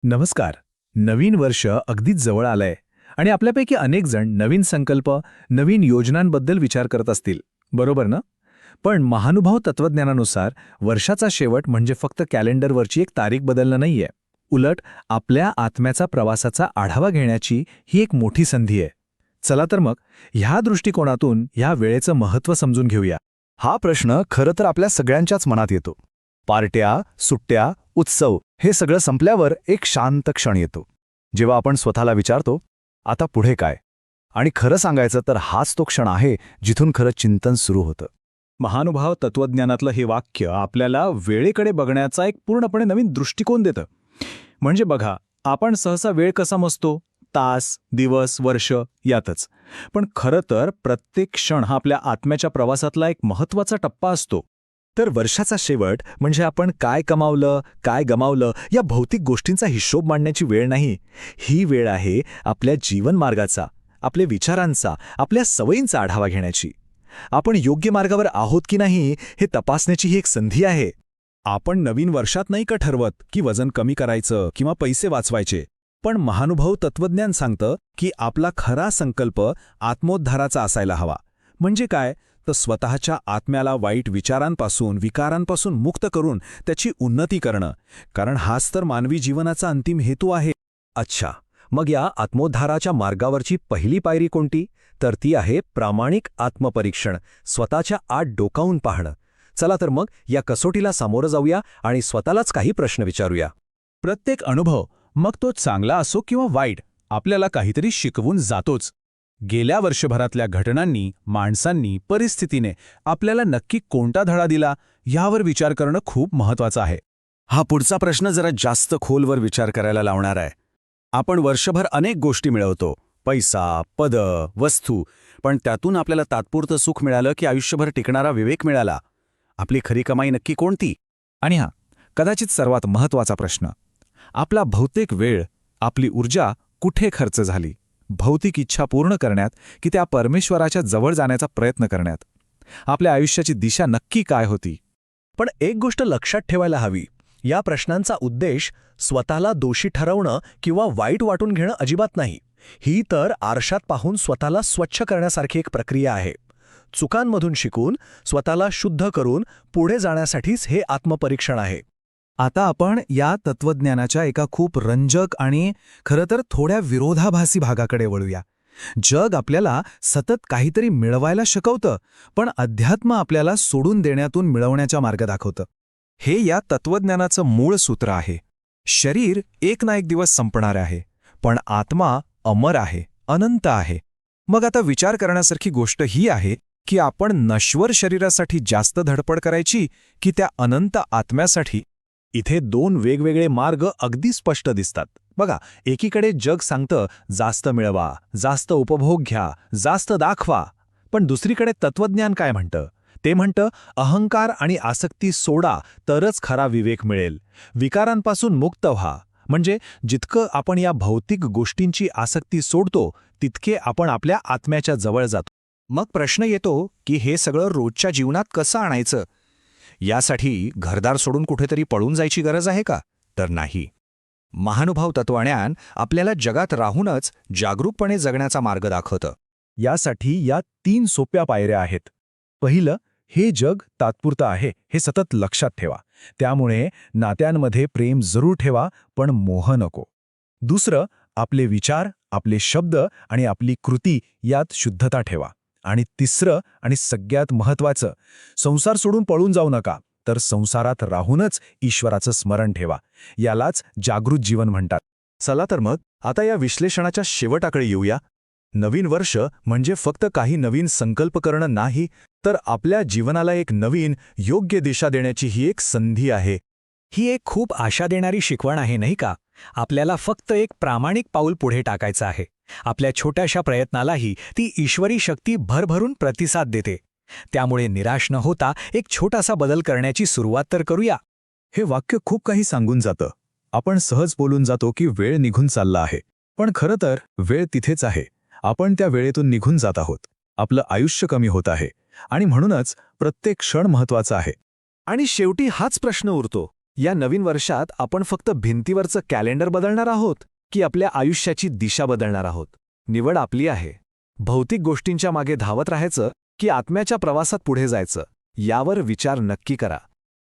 नमस्कार. नवीन वर्ष अगदीच जवळ आलंय आणि आपल्यापैकी अनेक जण नवीन संकल्प, नवीन योजनांबद्दल विचार करत असतील, बरोबर ना? पण महानुभाव तत्वज्ञानानुसार वर्षाचा शेवट म्हणजे फक्त कॅलेंडरवरची एक तारीख बदलणं नाहीये. उलट आपल्या आत्म्याचा प्रवासाचा आढावा घेण्याची ही एक मोठी संधी आहे. चला तर मग ह्या दृष्टिकोनातून ह्या वेळेचं महत्त्व समजून घेऊया. हा प्रश्न खरं तर आपल्या सगळ्यांच्याच मनात येतो. पार्ट्या, सुट्ट्या, उत्सव हे सगळं संपल्यावर एक शांत क्षण येतो, जेव्हा आपण स्वतःला विचारतो, आता पुढे काय? आणि खरं सांगायचं तर हाच तो क्षण आहे जिथून खरं चिंतन सुरू होतं. महानुभाव तत्वज्ञानातलं हे वाक्य आपल्याला वेळेकडे बघण्याचा एक पूर्णपणे नवीन दृष्टिकोन देतं. म्हणजे बघा, आपण सहसा वेळ कसा मोजतो? तास, दिवस, वर्ष यातच. पण खरं तर प्रत्येक क्षण हा आपल्या आत्म्याच्या प्रवासातला एक महत्त्वाचा टप्पा असतो. तर वर्षाचा शेवट म्हणजे आपण काय कमावलं, काय गमावलं या भौतिक गोष्टींचा हिशोब मांडण्याची वेळ नाही. ही वेळ आहे आपल्या जीवनमार्गाचा, आपल्या विचारांचा, आपल्या सवयींचा आढावा घेण्याची. आपण योग्य मार्गावर आहोत की नाही हे तपासण्याची ही एक संधी आहे. आपण नवीन वर्षात नाही का ठरवत की वजन कमी करायचं किंवा पैसे वाचवायचे. पण महानुभाव तत्वज्ञान सांगतं की आपला खरा संकल्प आत्मोद्धाराचा असायला हवा. म्हणजे काय? तर स्वतःच्या आत्म्याला वाईट विचारांपासून, विकारांपासून मुक्त करून त्याची उन्नती करणं. कारण हाच तर मानवी जीवनाचा अंतिम हेतू आहे. अच्छा, मग या आत्मोद्धाराच्या मार्गावरची पहिली पायरी कोणती? तर ती आहे प्रामाणिक आत्मपरीक्षण, स्वतःच्या आत डोकावून पाहणं. चला तर मग या कसोटीला सामोरं जाऊया आणि स्वतःलाच काही प्रश्न विचारूया. प्रत्येक अनुभव, मग तो चांगला असो किंवा वाईट, आपल्याला काहीतरी शिकवून जातोच. गेल्या वर्षभरातल्या घटनांनी, माणसांनी, परिस्थितीने आपल्याला नक्की कोणता धडा दिला यावर विचार करणं खूप महत्त्वाचं आहे. हा पुढचा प्रश्न जरा जास्त खोलवर विचार करायला लावणार आहे. आपण वर्षभर अनेक गोष्टी मिळवतो, पैसा, पद, वस्तू, पण त्यातून आपल्याला तात्पुरतं सुख मिळालं की आयुष्यभर टिकणारा विवेक मिळाला? आपली खरी कमाई नक्की कोणती? आणि हा कदाचित सर्वात महत्त्वाचा प्रश्न, आपला भौतिक वेळ, आपली ऊर्जा कुठे खर्च झाली? भौतिक इच्छा पूर्ण करण्यात की त्या परमेश्वराच्या जवळ जाण्याचा प्रयत्न करण्यात? आपल्या आयुष्याची दिशा नक्की काय होती? पण एक गोष्ट लक्षात ठेवायला हवी, या प्रश्नांचा उद्देश स्वतःला दोषी ठरवणं किंवा वाईट वाटून घेणं अजिबात नाही. ही तर आरशात पाहून स्वतःला स्वच्छ करण्यासारखी एक प्रक्रिया आहे. चुकांमधून शिकून स्वतःला शुद्ध करून पुढे जाण्यासाठीच हे आत्मपरीक्षण आहे. आता आपण या तत्वज्ञानाच्या एका खूप रंजक आणि खरं तर थोड्या विरोधाभासी भागाकडे वळूया. जग आपल्याला सतत काहीतरी मिळवायला शिकवतं, पण अध्यात्म आपल्याला सोडून देण्यातून मिळवण्याचा मार्ग दाखवतं. हे या तत्वज्ञानाचं मूळ सूत्र आहे. शरीर एक ना एक दिवस संपणार आहे, पण आत्मा अमर आहे, अनंत आहे. मग आता विचार करण्यासारखी गोष्ट ही आहे की आपण नश्वर शरीरासाठी जास्त धडपड करायची की त्या अनंत आत्म्यासाठी? इथे दोन वेगवेगळे मार्ग अगदी स्पष्ट दिसतात. बघा, एकीकडे जग सांगतं जास्त मिळवा, जास्त उपभोग घ्या, जास्त दाखवा. पण दुसरीकडे तत्वज्ञान काय म्हणतं? ते म्हणतं अहंकार आणि आसक्ती सोडा तरच खरा विवेक मिळेल. विकारांपासून मुक्त व्हा. म्हणजे जितकं आपण या भौतिक गोष्टींची आसक्ती सोडतो तितके आपण आपल्या आत्म्याच्या जवळ जातो. मग प्रश्न येतो की हे सगळं रोजच्या जीवनात कसं आणायचं? यासाठी घरदार सोडून कुठेतरी पळून जायची गरज आहे का? तर नाही. महानुभाव तत्वज्ञान आपल्याला जगात राहूनच जागरूकपणे जगण्याचा मार्ग दाखवतं. यासाठी या 3 सोप्या पायऱ्या आहेत. पहिलं, हे जग तात्पुरतं आहे हे सतत लक्षात ठेवा. त्यामुळे नात्यांमध्ये प्रेम जरूर ठेवा, पण मोह नको. दुसरं, आपले विचार, आपले शब्द आणि आपली कृती यात शुद्धता ठेवा. आणि तिसरं आणि सगळ्यात महत्त्वाचं, संसार सोडून पळून जाऊ नका, तर संसारात राहूनच ईश्वराचं स्मरण ठेवा. यालाच जागृत जीवन म्हणतात. चला तर मग आता या विश्लेषणाच्या शेवटाकडे येऊया. नवीन वर्ष म्हणजे फक्त काही नवीन संकल्प करणं नाही, तर आपल्या जीवनाला एक नवीन, योग्य दिशा देण्याची ही एक संधी आहे. ही एक खूप आशा देणारी शिकवण आहे, नाही का? आपल्याला फक्त एक प्रामाणिक पाऊल पुढे टाकायचं आहे. आपल्या छोट्याशा प्रयत्नालाही ती ईश्वरी शक्ती भरभरून प्रतिसाद देते. त्यामुळे निराश न होता एक छोटासा बदल करण्याची सुरुवात तर करूया. हे वाक्य खूप काही सांगून जातं. आपण सहज बोलून जातो की वेळ निघून चालला आहे, पण खरं तर वेळ तिथेच आहे. आपण त्या वेळेतून निघून जात आहोत. आपलं आयुष्य कमी होत आहे आणि म्हणूनच प्रत्येक क्षण महत्त्वाचा आहे. आणि शेवटी हाच प्रश्न उरतो, या नवीन वर्षात आपण फक्त भिंतीवरचं कॅलेंडर बदलणार आहोत की आपल्या आयुष्याची दिशा बदलणार आहोत? निवड आपली आहे. भौतिक गोष्टींच्या मागे धावत राहायचं की आत्म्याच्या प्रवासात पुढे जायचं, यावर विचार नक्की करा.